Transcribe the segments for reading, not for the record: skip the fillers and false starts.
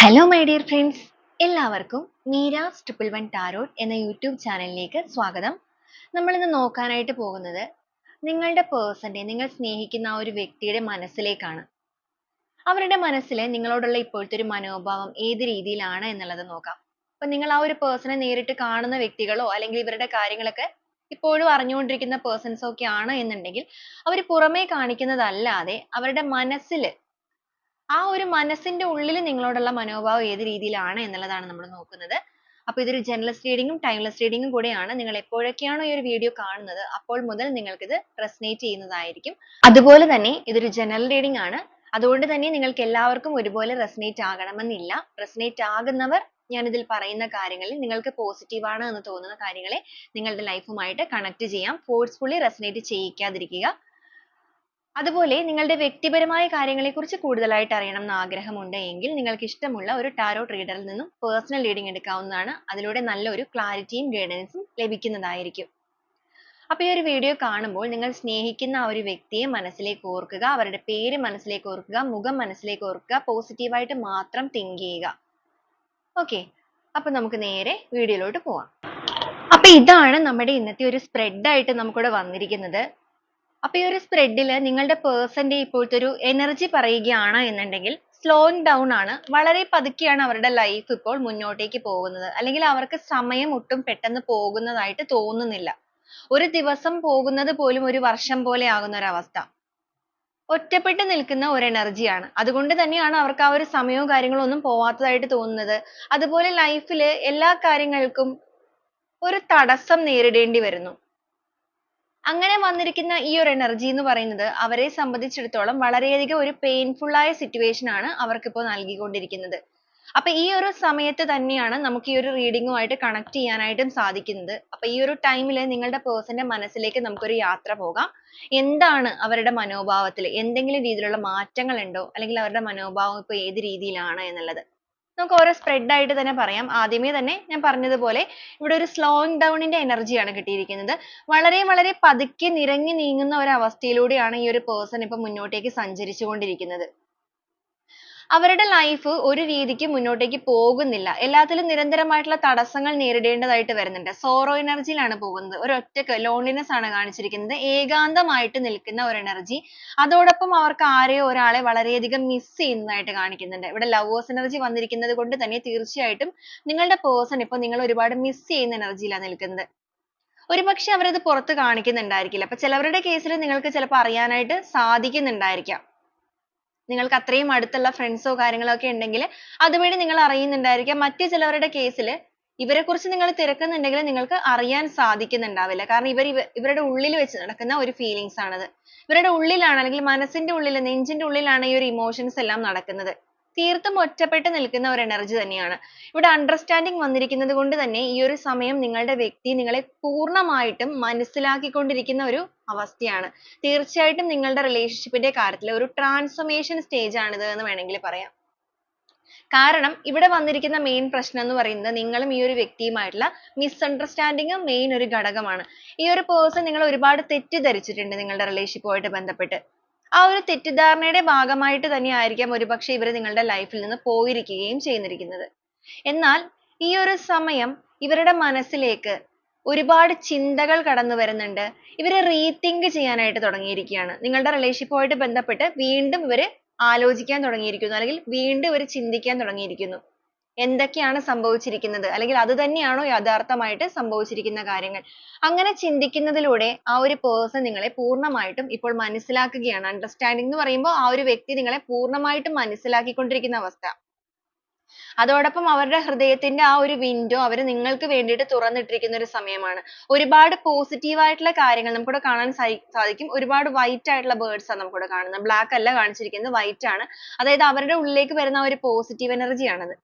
Hello my dear friends, എല്ലാവർക്കും Meera's triple one tarot എന്ന YouTube ചാനലിലേക്ക് സ്വാഗതം. നമ്മളിന്ന് നോക്കാനായിട്ട് പോകുന്നത് നിങ്ങളുടെ പേഴ്സന്റെ, നിങ്ങൾ സ്നേഹിക്കുന്ന ആ ഒരു വ്യക്തിയുടെ മനസ്സിലേക്കാണ്. അവരുടെ മനസ്സിൽ നിങ്ങളോടുള്ള ഇപ്പോഴത്തെ ഒരു മനോഭാവം ഏത് രീതിയിലാണ് എന്നുള്ളത് നോക്കാം. അപ്പൊ നിങ്ങൾ ആ ഒരു പേഴ്സണെ നേരിട്ട് കാണുന്ന വ്യക്തികളോ അല്ലെങ്കിൽ ഇവരുടെ കാര്യങ്ങളൊക്കെ ഇപ്പോഴും അറിഞ്ഞുകൊണ്ടിരിക്കുന്ന പേഴ്സൺസോ ഒക്കെ ആണ് എന്നുണ്ടെങ്കിൽ അവർ പുറമേ കാണിക്കുന്നതല്ലാതെ അവരുടെ മനസ്സിൽ ആ ഒരു മനസ്സിന്റെ ഉള്ളിൽ നിങ്ങളോടുള്ള മനോഭാവം ഏത് രീതിയിലാണ് എന്നുള്ളതാണ് നമ്മൾ നോക്കുന്നത്. അപ്പോൾ ഇതൊരു ജനറൽ റീഡിങ്ങും ടൈംലെസ് റീഡിങ്ങും കൂടെയാണ്. നിങ്ങൾ എപ്പോഴൊക്കെയാണോ ഈ ഒരു വീഡിയോ കാണുന്നത് അപ്പോൾ മുതൽ നിങ്ങൾക്കിത് റെസനേറ്റ് ചെയ്യുന്നതായിരിക്കും. അതുപോലെ തന്നെ ഇതൊരു ജനറൽ റീഡിംഗ് ആണ്. അതുകൊണ്ട് തന്നെ നിങ്ങൾക്ക് എല്ലാവർക്കും ഒരുപോലെ റെസനേറ്റ് ആകണമെന്നില്ല. റെസനേറ്റ് ആകുന്നവർ ഞാൻ ഇതിൽ പറയുന്ന കാര്യങ്ങളിൽ നിങ്ങൾക്ക് പോസിറ്റീവ് ആണ് എന്ന് തോന്നുന്ന കാര്യങ്ങളെ നിങ്ങളുടെ ലൈഫുമായിട്ട് കണക്ട് ചെയ്യാം. ഫോഴ്സ്ഫുള്ളി റെസനേറ്റ് ചെയ്യിക്കാതിരിക്കുക. അതുപോലെ നിങ്ങളുടെ വ്യക്തിപരമായ കാര്യങ്ങളെക്കുറിച്ച് കൂടുതലായിട്ട് അറിയണം എന്ന് ആഗ്രഹമുണ്ട് എങ്കിൽ നിങ്ങൾക്ക് ഇഷ്ടമുള്ള ഒരു ടാരോട്ട് റീഡറിൽ നിന്നും പേഴ്സണൽ റീഡിംഗ് എടുക്കാവുന്നതാണ്. അതിലൂടെ നല്ലൊരു ക്ലാരിറ്റിയും ഗൈഡൻസും ലഭിക്കുന്നതായിരിക്കും. അപ്പോൾ ഈ ഒരു വീഡിയോ കാണുമ്പോൾ നിങ്ങൾ സ്നേഹിക്കുന്ന ആ ഒരു വ്യക്തിയെ മനസ്സിലേക്ക് ഓർക്കുക, അവരുടെ പേര് മനസ്സിലേക്ക് ഓർക്കുക, മുഖം മനസ്സിലേക്ക് ഓർക്കുക, പോസിറ്റീവായിട്ട് മാത്രം തിങ്ക് ചെയ്യുക. ഓക്കെ, അപ്പോൾ നമുക്ക് നേരെ വീഡിയോയിലോട്ട് പോവാം. അപ്പോൾ ഇതാണ് നമ്മുടെ ഇന്നത്തെ ഒരു സ്പ്രെഡ് ആയിട്ട് നമുക്കിവിടെ വന്നിരിക്കുന്നത്. അപ്പൊ ഈ ഒരു സ്പ്രെഡിൽ നിങ്ങളുടെ പേഴ്സന്റെ ഇപ്പോഴത്തെ ഒരു എനർജി പറയുകയാണ് എന്നുണ്ടെങ്കിൽ സ്ലോയിങ് ഡൗൺ ആണ്. വളരെ പതുക്കെയാണ് അവരുടെ ലൈഫ് ഇപ്പോൾ മുന്നോട്ടേക്ക് പോകുന്നത്. അല്ലെങ്കിൽ അവർക്ക് സമയം ഒട്ടും പെട്ടെന്ന് പോകുന്നതായിട്ട് തോന്നുന്നില്ല. ഒരു ദിവസം പോകുന്നത് പോലും ഒരു വർഷം പോലെ ആകുന്ന ഒരു അവസ്ഥ. ഒറ്റപ്പെട്ട് നിൽക്കുന്ന ഒരു എനർജിയാണ്. അതുകൊണ്ട് തന്നെയാണ് അവർക്ക് ആ ഒരു സമയവും കാര്യങ്ങളും ഒന്നും പോവാത്തതായിട്ട് തോന്നുന്നത്. അതുപോലെ ലൈഫിൽ എല്ലാ കാര്യങ്ങൾക്കും ഒരു തടസ്സം നേരിടേണ്ടി വരുന്നു. അങ്ങനെ വന്നിരിക്കുന്ന ഈ ഒരു എനർജി എന്ന് പറയുന്നത് അവരെ സംബന്ധിച്ചിടത്തോളം വളരെയധികം ഒരു പെയിൻഫുൾ ആയ സിറ്റുവേഷൻ ആണ് അവർക്കിപ്പോൾ നൽകിക്കൊണ്ടിരിക്കുന്നത്. അപ്പൊ ഈ ഒരു സമയത്ത് തന്നെയാണ് നമുക്ക് ഈ ഒരു റീഡിങ്ങുമായിട്ട് കണക്ട് ചെയ്യാനായിട്ടും സാധിക്കുന്നത്. അപ്പൊ ഈ ഒരു ടൈമിൽ നിങ്ങളുടെ പേഴ്സന്റെ മനസ്സിലേക്ക് നമുക്കൊരു യാത്ര പോകാം. എന്താണ് അവരുടെ മനോഭാവത്തിൽ എന്തെങ്കിലും രീതിയിലുള്ള മാറ്റങ്ങൾ ഉണ്ടോ, അല്ലെങ്കിൽ അവരുടെ മനോഭാവം ഇപ്പൊ ഏത് രീതിയിലാണ് എന്നുള്ളത് നമുക്ക് ഓരോ സ്പ്രെഡ് ആയിട്ട് തന്നെ പറയാം. ആദ്യമേ തന്നെ ഞാൻ പറഞ്ഞതുപോലെ ഇവിടെ ഒരു സ്ലോയിങ് ഡൗണിന്റെ എനർജിയാണ് കിട്ടിയിരിക്കുന്നത്. വളരെ വളരെ പതുക്കെ നിരങ്ങി നീങ്ങുന്ന ഒരു അവസ്ഥയിലൂടെയാണ് ഈ ഒരു പേഴ്സൺ ഇപ്പൊ മുന്നോട്ടേക്ക് സഞ്ചരിച്ചുകൊണ്ടിരിക്കുന്നത്. അവരുടെ ലൈഫ് ഒരു രീതിക്ക് മുന്നോട്ടേക്ക് പോകുന്നില്ല. എല്ലാത്തിലും നിരന്തരമായിട്ടുള്ള തടസ്സങ്ങൾ നേരിടേണ്ടതായിട്ട് വരുന്നുണ്ട്. സോറോ എനർജിയിലാണ് പോകുന്നത്. ഒരു ഒറ്റക്ക് ലോൺലിനെസ് ആണ് കാണിച്ചിരിക്കുന്നത്. ഏകാന്തമായിട്ട് നിൽക്കുന്ന ഒരു എനർജി. അതോടൊപ്പം അവർക്ക് ആരെയോ ഒരാളെ വളരെയധികം മിസ് ചെയ്യുന്നതായിട്ട് കാണിക്കുന്നുണ്ട്. ഇവിടെ ലവേഴ്സ് എനർജി വന്നിരിക്കുന്നത് കൊണ്ട് തന്നെ തീർച്ചയായിട്ടും നിങ്ങളുടെ പേഴ്സൺ ഇപ്പോൾ നിങ്ങൾ ഒരുപാട് മിസ് ചെയ്യുന്ന എനർജിയിലാണ് നിൽക്കുന്നത്. ഒരുപക്ഷെ അവരത് പുറത്ത് കാണിക്കുന്നുണ്ടായിരിക്കില്ല. അപ്പൊ ചിലവരുടെ കേസിൽ നിങ്ങൾക്ക് ചിലപ്പോൾ അറിയാനായിട്ട് സാധിക്കുന്നുണ്ടായിരിക്കാം. നിങ്ങൾക്ക് അത്രയും അടുത്തുള്ള ഫ്രണ്ട്സോ കാര്യങ്ങളോ ഒക്കെ ഉണ്ടെങ്കിൽ അതുവഴി നിങ്ങൾ അറിയുന്നുണ്ടായിരിക്കാം. മറ്റു ചിലവരുടെ കേസിൽ ഇവരെക്കുറിച്ച് നിങ്ങൾ തിരക്കുന്നുണ്ടെങ്കിൽ നിങ്ങൾക്ക് അറിയാൻ സാധിക്കുന്നുണ്ടാവില്ല. കാരണം ഇവരുടെ ഉള്ളിൽ വെച്ച് നടക്കുന്ന ഒരു ഫീലിങ്സ് ആണത്. ഇവരുടെ ഉള്ളിലാണ്, അല്ലെങ്കിൽ മനസ്സിന്റെ ഉള്ളിൽ, നെഞ്ചിന്റെ ഉള്ളിലാണ് ഈ ഒരു ഇമോഷൻസ് എല്ലാം നടക്കുന്നത്. തീർത്തും ഒറ്റപ്പെട്ട് നിൽക്കുന്ന ഒരു എനർജി തന്നെയാണ്. ഇവിടെ അണ്ടർസ്റ്റാൻഡിങ് വന്നിരിക്കുന്നത് കൊണ്ട് തന്നെ ഈ ഒരു സമയം നിങ്ങളുടെ വ്യക്തി നിങ്ങളെ പൂർണ്ണമായിട്ടും മനസ്സിലാക്കിക്കൊണ്ടിരിക്കുന്ന ഒരു അവസ്ഥയാണ്. തീർച്ചയായിട്ടും നിങ്ങളുടെ റിലേഷൻഷിപ്പിന്റെ കാര്യത്തിൽ ഒരു ട്രാൻസ്ഫോർമേഷൻ സ്റ്റേജ് ആണിത് എന്ന് വേണമെങ്കിൽ പറയാം. കാരണം ഇവിടെ വന്നിരിക്കുന്ന മെയിൻ പ്രശ്നം എന്ന് പറയുന്നത് നിങ്ങളും ഈ ഒരു വ്യക്തിയുമായിട്ടുള്ള മിസ്അണ്ടർസ്റ്റാൻഡിങ്ങും മെയിൻ ഒരു ഘടകമാണ്. ഈ ഒരു പേഴ്സൺ നിങ്ങൾ ഒരുപാട് തെറ്റിദ്ധരിച്ചിട്ടുണ്ട് നിങ്ങളുടെ റിലേഷൻഷിപ്പുമായിട്ട് ബന്ധപ്പെട്ട്. ആ ഒരു തെറ്റിദ്ധാരണയുടെ ഭാഗമായിട്ട് തന്നെ ആയിരിക്കാം ഒരുപക്ഷെ ഇവർ നിങ്ങളുടെ ലൈഫിൽ നിന്ന് പോയിരിക്കുകയും ചെയ്യുന്നിരിക്കുന്നത്. എന്നാൽ ഈ ഒരു സമയം ഇവരുടെ മനസ്സിലേക്ക് ഒരുപാട് ചിന്തകൾ കടന്നു വരുന്നുണ്ട്. ഇവര് റീതിങ്ക് ചെയ്യാനായിട്ട് തുടങ്ങിയിരിക്കുകയാണ്. നിങ്ങളുടെ റിലേഷൻഷിപ്പുമായിട്ട് ബന്ധപ്പെട്ട് വീണ്ടും ഇവര് ആലോചിക്കാൻ തുടങ്ങിയിരിക്കുന്നു, അല്ലെങ്കിൽ വീണ്ടും ഇവർ ചിന്തിക്കാൻ തുടങ്ങിയിരിക്കുന്നു. എന്തൊക്കെയാണ് സംഭവിച്ചിരിക്കുന്നത്, അല്ലെങ്കിൽ അത് തന്നെയാണോ യഥാർത്ഥമായിട്ട് സംഭവിച്ചിരിക്കുന്ന കാര്യങ്ങൾ. അങ്ങനെ ചിന്തിക്കുന്നതിലൂടെ ആ ഒരു പേഴ്സൺ നിങ്ങളെ പൂർണ്ണമായിട്ടും ഇപ്പോൾ മനസ്സിലാക്കുകയാണ്. അണ്ടർസ്റ്റാൻഡിംഗ് എന്ന് പറയുമ്പോൾ ആ ഒരു വ്യക്തി നിങ്ങളെ പൂർണ്ണമായിട്ടും മനസ്സിലാക്കിക്കൊണ്ടിരിക്കുന്ന അവസ്ഥ. അതോടൊപ്പം അവരുടെ ഹൃദയത്തിന്റെ ആ ഒരു വിൻഡോ അവർ നിങ്ങൾക്ക് വേണ്ടിയിട്ട് തുറന്നിട്ടിരിക്കുന്ന ഒരു സമയമാണ്. ഒരുപാട് പോസിറ്റീവ് ആയിട്ടുള്ള കാര്യങ്ങൾ നമുക്കിവിടെ കാണാൻ സാധിക്കും. ഒരുപാട് വൈറ്റ് ആയിട്ടുള്ള ബേർഡ്സ് ആണ് നമുക്കിവിടെ കാണുന്നത്. ബ്ലാക്ക് അല്ല കാണിച്ചിരിക്കുന്നത്, വൈറ്റ് ആണ്. അതായത് അവരുടെ ഉള്ളിലേക്ക് വരുന്ന ആ ഒരു പോസിറ്റീവ് എനർജി ആണത്.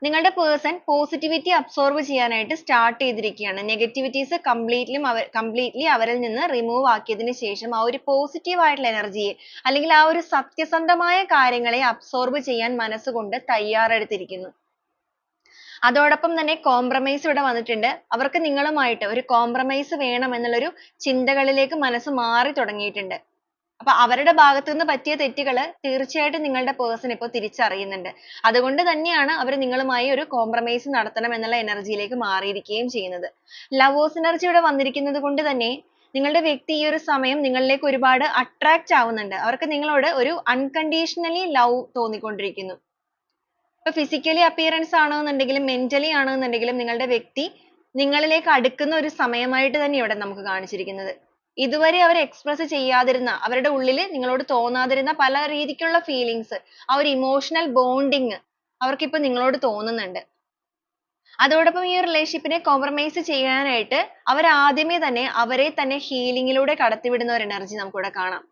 നിങ്ങളുടെ പേഴ്സൺ പോസിറ്റിവിറ്റി അബ്സോർബ് ചെയ്യാനായിട്ട് സ്റ്റാർട്ട് ചെയ്തിരിക്കുകയാണ്. നെഗറ്റിവിറ്റീസ് കംപ്ലീറ്റ്ലി അവരിൽ നിന്ന് റിമൂവ് ആക്കിയതിന് ശേഷം ആ ഒരു പോസിറ്റീവ് ആയിട്ടുള്ള എനർജിയെ, അല്ലെങ്കിൽ ആ ഒരു സത്യസന്ധമായ കാര്യങ്ങളെ അബ്സോർബ് ചെയ്യാൻ മനസ്സുകൊണ്ട് തയ്യാറെടുത്തിരിക്കുന്നു. അതോടൊപ്പം തന്നെ കോംപ്രമൈസ് ഇവിടെ വന്നിട്ടുണ്ട്. അവർക്ക് നിങ്ങളുമായിട്ട് ഒരു കോംപ്രമൈസ് വേണം എന്നുള്ളൊരു ചിന്തകളിലേക്ക് മനസ്സ് മാറി തുടങ്ങിയിട്ടുണ്ട്. അപ്പൊ അവരുടെ ഭാഗത്തു നിന്ന് പറ്റിയ തെറ്റുകൾ തീർച്ചയായിട്ടും നിങ്ങളുടെ പേഴ്സൺ ഇപ്പോൾ തിരിച്ചറിയുന്നുണ്ട്. അതുകൊണ്ട് തന്നെയാണ് അവർ നിങ്ങളുമായി ഒരു കോംപ്രമൈസ് നടത്തണം എന്നുള്ള എനർജിയിലേക്ക് മാറിയിരിക്കുകയും ചെയ്യുന്നത്. ലവേഴ്സ് എനർജി ഇവിടെ വന്നിരിക്കുന്നത് കൊണ്ട് തന്നെ നിങ്ങളുടെ വ്യക്തി ഈ ഒരു സമയം നിങ്ങളിലേക്ക് ഒരുപാട് അട്രാക്റ്റ് ആവുന്നുണ്ട്. അവർക്ക് നിങ്ങളോട് ഒരു അൺകണ്ടീഷണലി ലവ് തോന്നിക്കൊണ്ടിരിക്കുന്നു. ഇപ്പൊ ഫിസിക്കലി അപ്പിയറൻസ് ആണെന്നുണ്ടെങ്കിലും മെന്റലി ആണെന്നുണ്ടെങ്കിലും നിങ്ങളുടെ വ്യക്തി നിങ്ങളിലേക്ക് അടുക്കുന്ന ഒരു സമയമായിട്ട് തന്നെ ഇവിടെ നമുക്ക് കാണിച്ചിരിക്കുന്നത്. ഇതുവരെ അവർ എക്സ്പ്രസ് ചെയ്യാതിരുന്ന അവരുടെ ഉള്ളിൽ നിങ്ങളോട് തോന്നാതിരുന്ന പല രീതിക്കുള്ള ഫീലിങ്സ്, ആ ഒരു ഇമോഷണൽ ബോണ്ടിങ് അവർക്ക് ഇപ്പൊ നിങ്ങളോട് തോന്നുന്നുണ്ട്. അതോടൊപ്പം ഈ ഒരു റിലേഷൻഷിപ്പിനെ കോംപ്രമൈസ് ചെയ്യാനായിട്ട് അവർ ആദ്യമേ തന്നെ അവരെ തന്നെ ഹീലിംഗിലൂടെ കടത്തിവിടുന്ന ഒരു എനർജി നമുക്കിവിടെ കാണാം.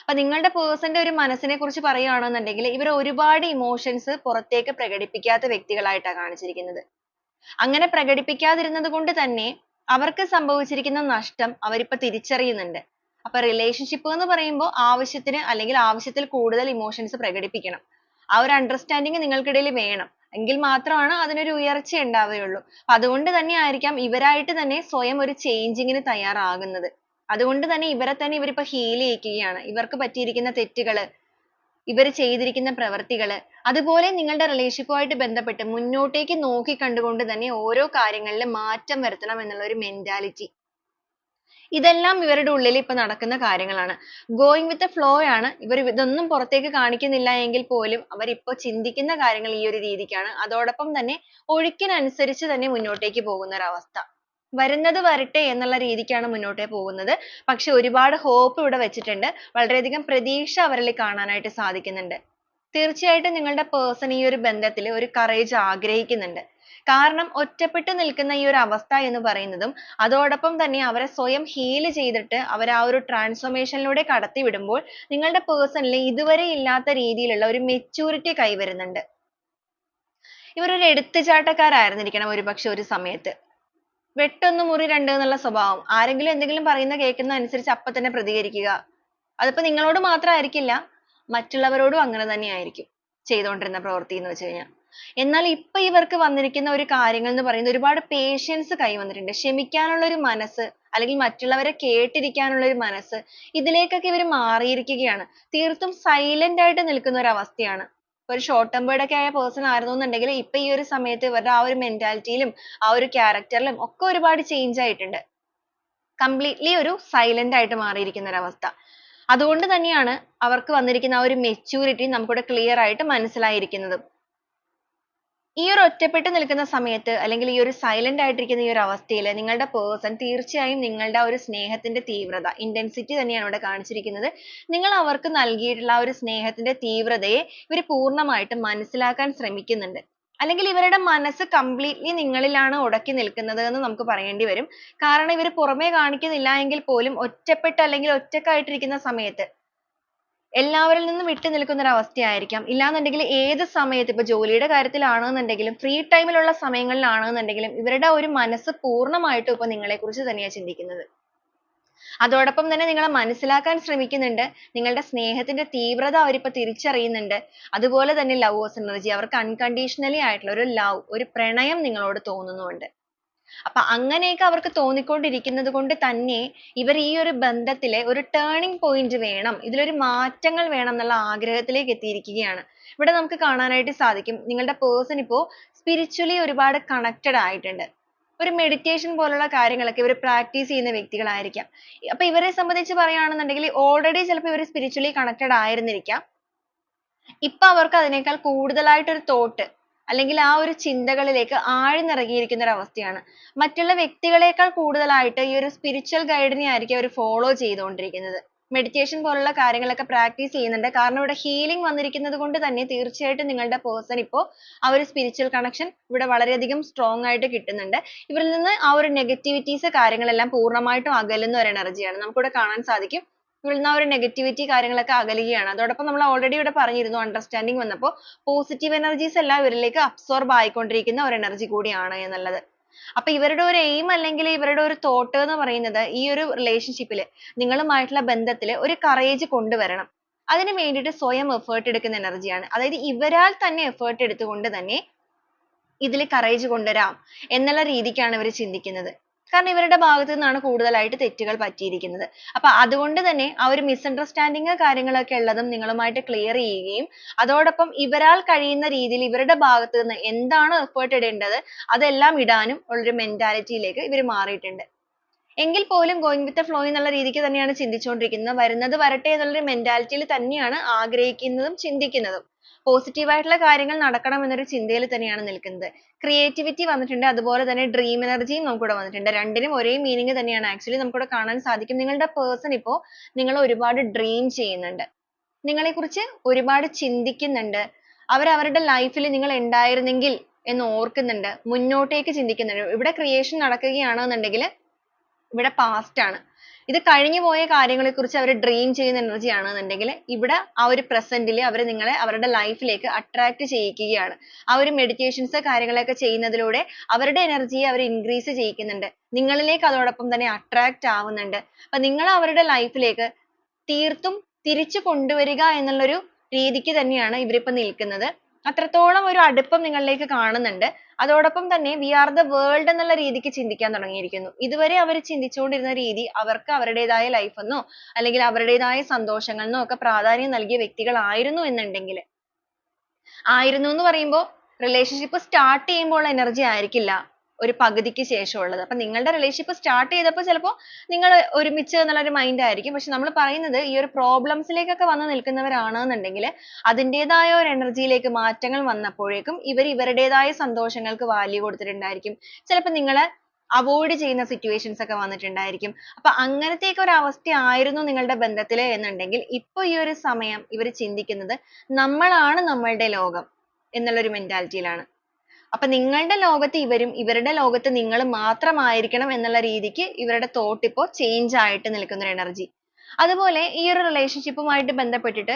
അപ്പൊ നിങ്ങളുടെ പേഴ്സന്റെ ഒരു മനസ്സിനെ കുറിച്ച് പറയുകയാണെന്നുണ്ടെങ്കിൽ ഇവർ ഒരുപാട് ഇമോഷൻസ് പുറത്തേക്ക് പ്രകടിപ്പിക്കാത്ത വ്യക്തികളായിട്ടാണ് കാണിച്ചിരിക്കുന്നത്. അങ്ങനെ പ്രകടിപ്പിക്കാതിരുന്നത് കൊണ്ട് തന്നെ അവർക്ക് സംഭവിച്ചിരിക്കുന്ന നഷ്ടം അവരിപ്പോ തിരിച്ചറിയുന്നുണ്ട്. അപ്പൊ റിലേഷൻഷിപ്പ് എന്ന് പറയുമ്പോൾ ആവശ്യത്തിന് അല്ലെങ്കിൽ ആവശ്യത്തിൽ കൂടുതൽ ഇമോഷൻസ് പ്രകടിപ്പിക്കണം. ആ ഒരു അണ്ടർസ്റ്റാൻഡിങ് നിങ്ങൾക്കിടയിൽ വേണം. എങ്കിൽ മാത്രമാണ് അതിനൊരു ഉയർച്ച ഉണ്ടാവുകയുള്ളൂ. അപ്പൊ അതുകൊണ്ട് തന്നെ ആയിരിക്കാം ഇവരായിട്ട് തന്നെ സ്വയം ഒരു ചേഞ്ചിങ്ങിന് തയ്യാറാകുന്നത്. അതുകൊണ്ട് തന്നെ ഇവരെ തന്നെ ഇവരിപ്പോ ഹീൽ ചെയ്യിക്കുകയാണ്. ഇവർക്ക് പറ്റിയിരിക്കുന്ന തെറ്റുകള്, ഇവർ ചെയ്തിരിക്കുന്ന പ്രവർത്തികള്, അതുപോലെ നിങ്ങളുടെ റിലേഷൻഷിപ്പുമായിട്ട് ബന്ധപ്പെട്ട് മുന്നോട്ടേക്ക് നോക്കി കണ്ടുകൊണ്ട് തന്നെ ഓരോ കാര്യങ്ങളിലും മാറ്റം വരുത്തണം എന്നുള്ള ഒരു മെന്റാലിറ്റി, ഇതെല്ലാം ഇവരുടെ ഉള്ളിൽ ഇപ്പൊ നടക്കുന്ന കാര്യങ്ങളാണ്. ഗോയിങ് വിത്ത് ദ ഫ്ലോ ആണ്. ഇവർ ഇതൊന്നും പുറത്തേക്ക് കാണിക്കുന്നില്ല എങ്കിൽ പോലും അവരിപ്പോ ചിന്തിക്കുന്ന കാര്യങ്ങൾ ഈ ഒരു രീതിക്കാണ്. അതോടൊപ്പം തന്നെ ഒഴുക്കിനനുസരിച്ച് തന്നെ മുന്നോട്ടേക്ക് പോകുന്ന ഒരു അവസ്ഥ. വരുന്നത് വരട്ടെ എന്നുള്ള രീതിക്കാണ് മുന്നോട്ടേ പോകുന്നത്. പക്ഷെ ഒരുപാട് hope ഇവിടെ വെച്ചിട്ടുണ്ട്. വളരെയധികം പ്രതീക്ഷ അവരിൽ കാണാനായിട്ട് സാധിക്കുന്നുണ്ട്. തീർച്ചയായിട്ടും നിങ്ങളുടെ person ഈ ഒരു ബന്ധത്തിൽ ഒരു courage ആഗ്രഹിക്കുന്നുണ്ട്. കാരണം ഒറ്റപ്പെട്ട് നിൽക്കുന്ന ഈ ഒരു അവസ്ഥ എന്ന് പറയുന്നതും അതോടൊപ്പം തന്നെ അവരെ സ്വയം heal ചെയ്തിട്ട് അവർ ആ ഒരു transformation ലൂടെ കടത്തിവിടുമ്പോൾ നിങ്ങളുടെ person ൽ ഇതുവരെ ഇല്ലാത്ത രീതിയിലുള്ള ഒരു maturity കൈവരുന്നുണ്ട്. ഇവർ ഒരു എടുത്തുചാട്ടക്കാരായിരുന്നിരിക്കണം ഒരുപക്ഷെ ഒരു സമയത്ത്. വെട്ടൊന്ന് മുറി രണ്ട് എന്നുള്ള സ്വഭാവം. ആരെങ്കിലും എന്തെങ്കിലും പറയുന്ന കേൾക്കുന്ന അനുസരിച്ച് അപ്പൊ തന്നെ പ്രതികരിക്കുക. അതിപ്പോ നിങ്ങളോട് മാത്രമായിരിക്കില്ല, മറ്റുള്ളവരോടും അങ്ങനെ തന്നെയായിരിക്കും ചെയ്തുകൊണ്ടിരുന്ന പ്രവൃത്തി എന്ന് വെച്ച് കഴിഞ്ഞാൽ. എന്നാൽ ഇപ്പൊ ഇവർക്ക് വന്നിരിക്കുന്ന ഒരു കാര്യങ്ങൾ എന്ന് പറയുന്നത് ഒരുപാട് പേഷ്യൻസ് കൈവന്നിട്ടുണ്ട്. ക്ഷമിക്കാനുള്ള ഒരു മനസ്സ്, അല്ലെങ്കിൽ മറ്റുള്ളവരെ കേട്ടിരിക്കാനുള്ള ഒരു മനസ്സ്, ഇതിലേക്കൊക്കെ ഇവർ മാറിയിരിക്കുകയാണ്. തീർത്തും സൈലന്റ് ആയിട്ട് നിൽക്കുന്ന ഒരു അവസ്ഥയാണ്. ഒരു ഷോർട്ട് ടെമ്പേർഡ് ഒക്കെ ആയ പേഴ്സൺ ആയിരുന്നു എന്നുണ്ടെങ്കിൽ ഇപ്പൊ ഈ ഒരു സമയത്ത് ഇവരുടെ ആ ഒരു മെന്റാലിറ്റിയിലും ആ ഒരു ക്യാരക്ടറിലും ഒക്കെ ഒരുപാട് ചേഞ്ച് ആയിട്ടുണ്ട്. കംപ്ലീറ്റ്ലി ഒരു സൈലന്റ് ആയിട്ട് മാറിയിരിക്കുന്ന ഒരു അവസ്ഥ. അതുകൊണ്ട് തന്നെയാണ് അവർക്ക് വന്നിരിക്കുന്ന ആ ഒരു മെച്യൂരിറ്റി നമുക്കിവിടെ ക്ലിയർ ആയിട്ട് മനസ്സിലായിരിക്കുന്നത്. ഈ ഒരു ഒറ്റപ്പെട്ട് നിൽക്കുന്ന സമയത്ത് അല്ലെങ്കിൽ ഈ ഒരു സൈലന്റ് ആയിട്ടിരിക്കുന്ന ഈ ഒരു അവസ്ഥയിൽ നിങ്ങളുടെ പേഴ്സൺ തീർച്ചയായും നിങ്ങളുടെ ആ ഒരു സ്നേഹത്തിന്റെ തീവ്രത, ഇന്റൻസിറ്റി തന്നെയാണ് ഇവിടെ കാണിച്ചിരിക്കുന്നത്. നിങ്ങൾ അവർക്ക് നൽകിയിട്ടുള്ള ആ ഒരു സ്നേഹത്തിന്റെ തീവ്രതയെ ഇവർ പൂർണ്ണമായിട്ടും മനസ്സിലാക്കാൻ ശ്രമിക്കുന്നുണ്ട്. അല്ലെങ്കിൽ ഇവരുടെ മനസ്സ് കംപ്ലീറ്റ്ലി നിങ്ങളിലാണ് ഉടക്കി നിൽക്കുന്നത് എന്ന് നമുക്ക് പറയേണ്ടി വരും. കാരണം ഇവർ പുറമേ കാണിക്കുന്നില്ല എങ്കിൽ പോലും ഒറ്റപ്പെട്ട് അല്ലെങ്കിൽ ഒറ്റക്കായിട്ടിരിക്കുന്ന സമയത്ത് എല്ലാവരിൽ നിന്നും വിട്ടു നിൽക്കുന്ന ഒരു അവസ്ഥയായിരിക്കാം. ഇല്ലാന്നുണ്ടെങ്കിൽ ഏത് സമയത്ത് ഇപ്പൊ ജോലിയുടെ കാര്യത്തിലാണെന്നുണ്ടെങ്കിലും ഫ്രീ ടൈമിലുള്ള സമയങ്ങളിലാണെന്നുണ്ടെങ്കിലും ഇവരുടെ ഒരു മനസ്സ് പൂർണ്ണമായിട്ടും ഇപ്പൊ നിങ്ങളെ കുറിച്ച് തന്നെയാണ് ചിന്തിക്കുന്നത്. അതോടൊപ്പം തന്നെ നിങ്ങളെ മനസ്സിലാക്കാൻ ശ്രമിക്കുന്നുണ്ട്. നിങ്ങളുടെ സ്നേഹത്തിന്റെ തീവ്രത അവരിപ്പോ തിരിച്ചറിയുന്നുണ്ട്. അതുപോലെ തന്നെ ലവേഴ്സ് എനർജി, അവർക്ക് അൺകണ്ടീഷണലി ആയിട്ടുള്ള ഒരു ലവ്, ഒരു പ്രണയം നിങ്ങളോട് തോന്നുന്നുണ്ട്. അപ്പൊ അങ്ങനെയൊക്കെ അവർക്ക് തോന്നിക്കൊണ്ടിരിക്കുന്നത് കൊണ്ട് തന്നെ ഇവർ ഈ ഒരു ബന്ധത്തിലെ ഒരു ടേണിംഗ് പോയിന്റ് വേണം, ഇതിലൊരു മാറ്റങ്ങൾ വേണം എന്നുള്ള ആഗ്രഹത്തിലേക്ക് എത്തിയിരിക്കുകയാണ്. ഇവിടെ നമുക്ക് കാണാനായിട്ട് സാധിക്കും നിങ്ങളുടെ പേഴ്സൺ ഇപ്പോ സ്പിരിച്വലി ഒരുപാട് കണക്റ്റഡ് ആയിട്ടുണ്ട്. ഒരു മെഡിറ്റേഷൻ പോലുള്ള കാര്യങ്ങളൊക്കെ ഇവർ പ്രാക്ടീസ് ചെയ്യുന്ന വ്യക്തികളായിരിക്കാം. അപ്പൊ ഇവരെ സംബന്ധിച്ച് പറയുകയാണെന്നുണ്ടെങ്കിൽ ഓൾറെഡി ചിലപ്പോൾ ഇവർ സ്പിരിച്വലി കണക്റ്റഡ് ആയിരുന്നിരിക്കാം. ഇപ്പൊ അവർക്ക് അതിനേക്കാൾ കൂടുതലായിട്ടൊരു തോട്ട് അല്ലെങ്കിൽ ആ ഒരു ചിന്തകളിലേക്ക് ആഴ്ന്നിറങ്ങിയിരിക്കുന്ന ഒരു അവസ്ഥയാണ്. മറ്റുള്ള വ്യക്തികളെക്കാൾ കൂടുതലായിട്ട് ഈ ഒരു സ്പിരിച്വൽ ഗൈഡിനെ ആയിരിക്കും അവർ ഫോളോ ചെയ്തുകൊണ്ടിരിക്കുന്നത്. മെഡിറ്റേഷൻ പോലുള്ള കാര്യങ്ങളൊക്കെ പ്രാക്ടീസ് ചെയ്യുന്നുണ്ട്. കാരണം ഇവിടെ ഹീലിംഗ് വന്നിരിക്കുന്നത് കൊണ്ട് തന്നെ തീർച്ചയായിട്ടും നിങ്ങളുടെ പേഴ്സൺ ഇപ്പോൾ ആ ഒരു സ്പിരിച്വൽ കണക്ഷൻ ഇവിടെ വളരെയധികം സ്ട്രോങ് ആയിട്ട് കിട്ടുന്നുണ്ട്. ഇവരിൽ നിന്ന് ആ ഒരു നെഗറ്റിവിറ്റീസ് കാര്യങ്ങളെല്ലാം പൂർണ്ണമായിട്ടും അകലുന്ന ഒരു എനർജിയാണ് നമുക്കിവിടെ കാണാൻ സാധിക്കും. ഇവരിൽ നിന്ന് ആ ഒരു നെഗറ്റിവിറ്റി കാര്യങ്ങളൊക്കെ അകലുകയാണ്. അതോടൊപ്പം നമ്മൾ ഓൾറെഡി ഇവിടെ പറഞ്ഞിരുന്നു അണ്ടർസ്റ്റാൻഡിങ് വന്നപ്പോൾ പോസിറ്റീവ് എനർജീസ് എല്ലാം ഇവരിലേക്ക് അബ്സോർബ് ആയിക്കൊണ്ടിരിക്കുന്ന ഒരു എനർജി കൂടിയാണ് എന്നുള്ളത്. അപ്പൊ ഇവരുടെ ഒരു എയിം അല്ലെങ്കിൽ ഇവരുടെ ഒരു തോട്ട് എന്ന് പറയുന്നത് ഈ ഒരു റിലേഷൻഷിപ്പിൽ നിങ്ങളുമായിട്ടുള്ള ബന്ധത്തിൽ ഒരു കറേജ് കൊണ്ടുവരണം. അതിന് വേണ്ടിയിട്ട് സ്വയം എഫേർട്ട് എടുക്കുന്ന എനർജിയാണ്. അതായത് ഇവരാൽ തന്നെ എഫേർട്ട് എടുത്തുകൊണ്ട് തന്നെ ഇതിൽ കറേജ് കൊണ്ടുവരാം എന്നുള്ള രീതിക്കാണ് ഇവർ ചിന്തിക്കുന്നത്. കാരണം ഇവരുടെ ഭാഗത്തു നിന്നാണ് കൂടുതലായിട്ട് തെറ്റുകൾ പറ്റിയിരിക്കുന്നത്. അപ്പൊ അതുകൊണ്ട് തന്നെ ആ ഒരു മിസ്അണ്ടർസ്റ്റാൻഡിങ് കാര്യങ്ങളൊക്കെ ഉള്ളതും നിങ്ങളുമായിട്ട് ക്ലിയർ ചെയ്യുകയും അതോടൊപ്പം ഇവരാൽ കഴിയുന്ന രീതിയിൽ ഇവരുടെ ഭാഗത്തു നിന്ന് എന്താണോ എഫേർട്ട് ഇടേണ്ടത് അതെല്ലാം ഇടാനും ഉള്ളൊരു മെന്റാലിറ്റിയിലേക്ക് ഇവർ മാറിയിട്ടുണ്ട്. എങ്കിൽ പോലും going with the flow എന്നുള്ള രീതിക്ക് തന്നെയാണ് ചിന്തിച്ചുകൊണ്ടിരിക്കുന്നത്. വരുന്നത് വരട്ടെ എന്നുള്ളൊരു മെന്റാലിറ്റിയിൽ തന്നെയാണ് ആഗ്രഹിക്കുന്നതും ചിന്തിക്കുന്നതും. പോസിറ്റീവ് ആയിട്ടുള്ള കാര്യങ്ങൾ നടക്കണം എന്നൊരു ചിന്തയിൽ തന്നെയാണ് നിൽക്കുന്നത്. ക്രിയേറ്റിവിറ്റി വന്നിട്ടുണ്ട്, അതുപോലെ തന്നെ ഡ്രീം എനർജിയും നമുക്കിവിടെ വന്നിട്ടുണ്ട്. രണ്ടിനും ഒരേ മീനിങ് തന്നെയാണ് ആക്ച്വലി നമുക്കിവിടെ കാണാൻ സാധിക്കും. നിങ്ങളുടെ പേഴ്സൺ ഇപ്പോൾ നിങ്ങൾ ഒരുപാട് ഡ്രീം ചെയ്യുന്നുണ്ട്, നിങ്ങളെക്കുറിച്ച് ഒരുപാട് ചിന്തിക്കുന്നുണ്ട്, അവർ അവരുടെ ലൈഫിൽ നിങ്ങൾ ഉണ്ടായിരുന്നെങ്കിൽ എന്ന് ഓർക്കുന്നുണ്ട്, മുന്നോട്ടേക്ക് ചിന്തിക്കുന്നുണ്ട്. ഇവിടെ ക്രിയേഷൻ നടക്കുകയാണെന്നുണ്ടെങ്കിൽ ഇവിടെ past ആണ്. ഇത് കഴിഞ്ഞു പോയ കാര്യങ്ങളെക്കുറിച്ച് അവർ ഡ്രീം ചെയ്യുന്ന എനർജി ആണെന്നുണ്ടെങ്കിൽ ഇവിടെ ആ ഒരു പ്രസന്റിൽ അവർ നിങ്ങളെ അവരുടെ ലൈഫിലേക്ക് അട്രാക്ട് ചെയ്യിക്കുകയാണ്. ആ ഒരു മെഡിറ്റേഷൻസ് കാര്യങ്ങളൊക്കെ ചെയ്യുന്നതിലൂടെ അവരുടെ എനർജിയെ അവർ ഇൻക്രീസ് ചെയ്യിക്കുന്നുണ്ട്, നിങ്ങളിലേക്ക് അതോടൊപ്പം തന്നെ അട്രാക്ട് ആവുന്നുണ്ട്. അപ്പൊ നിങ്ങൾ അവരുടെ ലൈഫിലേക്ക് തീർത്തും തിരിച്ചു കൊണ്ടുവരിക എന്നുള്ളൊരു രീതിക്ക് തന്നെയാണ് ഇവരിപ്പോൾ നിൽക്കുന്നത്. അത്രത്തോളം ഒരു അടുപ്പം നിങ്ങളിലേക്ക് കാണുന്നുണ്ട്. അതോടൊപ്പം തന്നെ we are the world എന്നുള്ള രീതിക്ക് ചിന്തിക്കാൻ തുടങ്ങിയിരിക്കുന്നു. ഇതുവരെ അവർ ചിന്തിച്ചുകൊണ്ടിരുന്ന രീതി അവർക്ക് അവരുടേതായ ലൈഫ് എന്നോ അല്ലെങ്കിൽ അവരുടേതായ സന്തോഷങ്ങളിനോ ഒക്കെ പ്രാധാന്യം നൽകിയ വ്യക്തികളായിരുന്നു എന്നുണ്ടെങ്കിൽ, ആയിരുന്നു എന്ന് പറയുമ്പോൾ റിലേഷൻഷിപ്പ് സ്റ്റാർട്ട് ചെയ്യുമ്പോൾ എനർജി ആയിരിക്കില്ല ഒരു പകുതിക്ക് ശേഷമുള്ളത്. അപ്പൊ നിങ്ങളുടെ റിലേഷൻഷിപ്പ് സ്റ്റാർട്ട് ചെയ്തപ്പോൾ ചിലപ്പോൾ നിങ്ങൾ ഒരുമിച്ച് എന്നുള്ള ഒരു മൈൻഡ് ആയിരിക്കും. പക്ഷെ നമ്മൾ പറയുന്നത് ഈ ഒരു പ്രോബ്ലംസിലേക്കൊക്കെ വന്ന് നിൽക്കുന്നവരാണെന്നുണ്ടെങ്കിൽ അതിൻ്റെതായ ഒരു എനർജിയിലേക്ക് മാറ്റങ്ങൾ വന്നപ്പോഴേക്കും ഇവർ ഇവരുടേതായ സന്തോഷങ്ങൾക്ക് വാല്യൂ കൊടുത്തിട്ടുണ്ടായിരിക്കും. ചിലപ്പോൾ നിങ്ങളെ അവോയ്ഡ് ചെയ്യുന്ന സിറ്റുവേഷൻസ് ഒക്കെ വന്നിട്ടുണ്ടായിരിക്കും. അപ്പൊ അങ്ങനത്തെയൊക്കെ ഒരു അവസ്ഥയായിരുന്നു നിങ്ങളുടെ ബന്ധത്തിൽ എന്നുണ്ടെങ്കിൽ ഇപ്പൊ ഈ ഒരു സമയം ഇവർ ചിന്തിക്കുന്നത് നമ്മളാണ് നമ്മളുടെ ലോകം എന്നുള്ളൊരു മെന്റാലിറ്റിയിലാണ്. അപ്പൊ നിങ്ങളുടെ ലോകത്ത് ഇവരും ഇവരുടെ ലോകത്ത് നിങ്ങൾ മാത്രമായിരിക്കണം എന്നുള്ള രീതിക്ക് ഇവരുടെ തോട്ട് ഇപ്പോൾ ചേഞ്ച് ആയിട്ട് നിൽക്കുന്ന ഒരു എനർജി. അതുപോലെ ഈ ഒരു റിലേഷൻഷിപ്പുമായിട്ട് ബന്ധപ്പെട്ടിട്ട്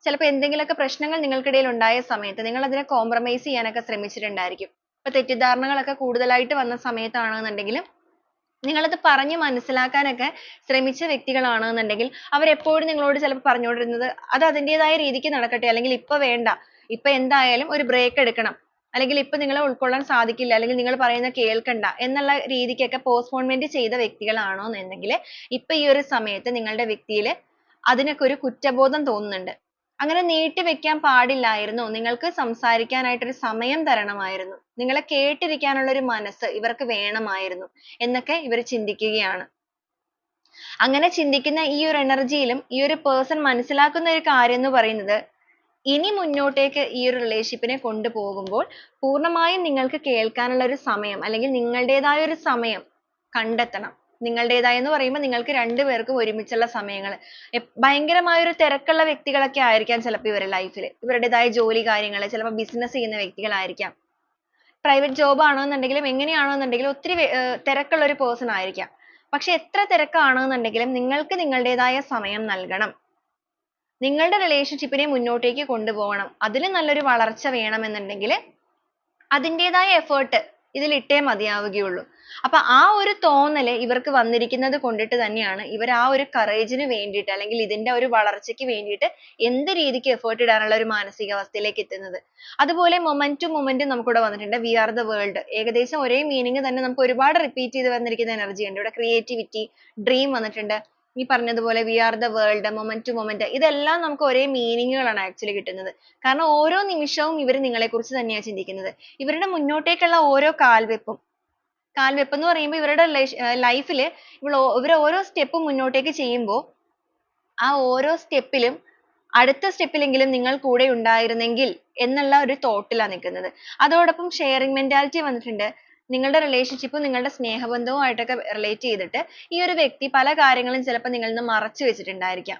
ചിലപ്പോൾ എന്തെങ്കിലുമൊക്കെ പ്രശ്നങ്ങൾ നിങ്ങൾക്കിടയിൽ ഉണ്ടായ സമയത്ത് നിങ്ങൾ അതിനെ കോംപ്രമൈസ് ചെയ്യാനൊക്കെ ശ്രമിച്ചിട്ടുണ്ടായിരിക്കും. ഇപ്പൊ തെറ്റിദ്ധാരണകളൊക്കെ കൂടുതലായിട്ട് വന്ന സമയത്താണെന്നുണ്ടെങ്കിൽ നിങ്ങളത് പറഞ്ഞ് മനസ്സിലാക്കാനൊക്കെ ശ്രമിച്ച വ്യക്തികളാണെന്നുണ്ടെങ്കിൽ അവരെപ്പോഴും നിങ്ങളോട് ചിലപ്പോൾ പറഞ്ഞുകൊണ്ടിരുന്നത് അത് അതിൻ്റെതായ രീതിക്ക് നടക്കട്ടെ, അല്ലെങ്കിൽ ഇപ്പൊ വേണ്ട, ഇപ്പൊ എന്തായാലും ഒരു ബ്രേക്ക് എടുക്കണം, അല്ലെങ്കിൽ ഇപ്പൊ നിങ്ങളെ ഉൾക്കൊള്ളാൻ സാധിക്കില്ല, അല്ലെങ്കിൽ നിങ്ങൾ പറയുന്നത് കേൾക്കണ്ട എന്നുള്ള രീതിക്കൊക്കെ പോസ്റ്റ്പോൺമെന്റ് ചെയ്ത വ്യക്തികളാണോ എന്നുണ്ടെങ്കിൽ ഇപ്പൊ ഈ ഒരു സമയത്ത് നിങ്ങളുടെ വ്യക്തിയിൽ അതിനൊക്കെ ഒരു കുറ്റബോധം തോന്നുന്നുണ്ട്. അങ്ങനെ നീട്ടിവെക്കാൻ പാടില്ലായിരുന്നു, നിങ്ങൾക്ക് സംസാരിക്കാനായിട്ട് ഒരു സമയം തരണമായിരുന്നു, നിങ്ങളെ കേട്ടിരിക്കാനുള്ള ഒരു മനസ്സ് ഇവർക്ക് വേണമായിരുന്നു എന്നൊക്കെ ഇവർ ചിന്തിക്കുകയാണ്. അങ്ങനെ ചിന്തിക്കുന്ന ഈ ഒരു എനർജിയിലും ഈ ഒരു പേഴ്സൺ മനസ്സിലാക്കുന്ന ഒരു കാര്യം എന്ന് പറയുന്നത് ഇനി മുന്നോട്ടേക്ക് ഈ ഒരു റിലേഷൻഷിപ്പിനെ കൊണ്ടുപോകുമ്പോൾ പൂർണ്ണമായും നിങ്ങൾക്ക് കേൾക്കാനുള്ള ഒരു സമയം അല്ലെങ്കിൽ നിങ്ങളുടേതായ ഒരു സമയം കണ്ടെത്തണം. നിങ്ങളുടേതായ എന്ന് പറയുമ്പോൾ നിങ്ങൾക്ക് രണ്ടുപേർക്കും ഒരുമിച്ചുള്ള സമയങ്ങൾ. ഭയങ്കരമായ ഒരു തിരക്കുള്ള വ്യക്തികളൊക്കെ ആയിരിക്കാം ചിലപ്പോൾ ഇവരുടെ ലൈഫിൽ, ഇവരുടേതായ ജോലി കാര്യങ്ങൾ, ചിലപ്പോൾ ബിസിനസ് ചെയ്യുന്ന വ്യക്തികളായിരിക്കാം, പ്രൈവറ്റ് ജോബ് ആണെന്നുണ്ടെങ്കിലും എങ്ങനെയാണെന്നുണ്ടെങ്കിലും ഒത്തിരി തിരക്കുള്ള ഒരു പേഴ്സൺ ആയിരിക്കാം. പക്ഷെ എത്ര തിരക്കാണെന്നുണ്ടെങ്കിലും നിങ്ങൾക്ക് നിങ്ങളുടേതായ സമയം നൽകണം. നിങ്ങളുടെ റിലേഷൻഷിപ്പിനെ മുന്നോട്ടേക്ക് കൊണ്ടുപോകണം. അതിന് നല്ലൊരു വളർച്ച വേണമെന്നുണ്ടെങ്കിൽ അതിൻ്റെതായ എഫേർട്ട് ഇതിൽ ഇട്ടേ മതിയാവുകയുള്ളൂ. അപ്പൊ ആ ഒരു തോന്നല് ഇവർക്ക് വന്നിരിക്കുന്നത് കൊണ്ടിട്ട് തന്നെയാണ് ഇവർ ആ ഒരു കറേജിന് വേണ്ടിയിട്ട് അല്ലെങ്കിൽ ഇതിന്റെ ഒരു വളർച്ചയ്ക്ക് വേണ്ടിയിട്ട് എന്ത് രീതിക്ക് എഫേർട്ട് ഇടാനുള്ള ഒരു മാനസികാവസ്ഥയിലേക്ക് എത്തുന്നത്. അതുപോലെ മൊമെന്റും നമുക്കിവിടെ വന്നിട്ടുണ്ട്. വി ആർ ദ വേൾഡ്, ഏകദേശം ഒരേ മീനിങ് തന്നെ നമുക്ക് ഒരുപാട് റിപ്പീറ്റ് ചെയ്ത് വന്നിരിക്കുന്ന എനർജി ഉണ്ട്. ഇവിടെ ക്രിയേറ്റിവിറ്റി, ഡ്രീം വന്നിട്ടുണ്ട്. ഈ പറഞ്ഞതുപോലെ we are the world, moment, ഇതെല്ലാം നമുക്ക് ഒരേ മീനിങ്ങുകളാണ് ആക്ച്വലി കിട്ടുന്നത്. കാരണം ഓരോ നിമിഷവും ഇവർ നിങ്ങളെക്കുറിച്ച് തന്നെയാണ് ചിന്തിക്കുന്നത്. ഇവരുടെ മുന്നോട്ടേക്കുള്ള ഓരോ കാൽവെപ്പും എന്ന് പറയുമ്പോൾ ഇവരുടെ ലൈഫിൽ ഇവർ ഓരോ സ്റ്റെപ്പ് മുന്നോട്ടേക്ക് ചെയ്യുമ്പോൾ ആ ഓരോ സ്റ്റെപ്പിലും അടുത്ത സ്റ്റെപ്പിലെങ്കിലും നിങ്ങൾ കൂടെ ഉണ്ടായിരുന്നെങ്കിൽ എന്നുള്ള ഒരു തോട്ടിലാണ് നിൽക്കുന്നത്. അതോടൊപ്പം ഷെയറിംഗ് മെന്റാലിറ്റി വന്നിട്ടുണ്ട്. നിങ്ങളുടെ റിലേഷൻഷിപ്പും നിങ്ങളുടെ സ്നേഹബന്ധവുമായിട്ടൊക്കെ റിലേറ്റ് ചെയ്തിട്ട് ഈ ഒരു വ്യക്തി പല കാര്യങ്ങളും ചിലപ്പോൾ നിങ്ങളിൽ നിന്ന് മറച്ചു വെച്ചിട്ടുണ്ടായിരിക്കാം.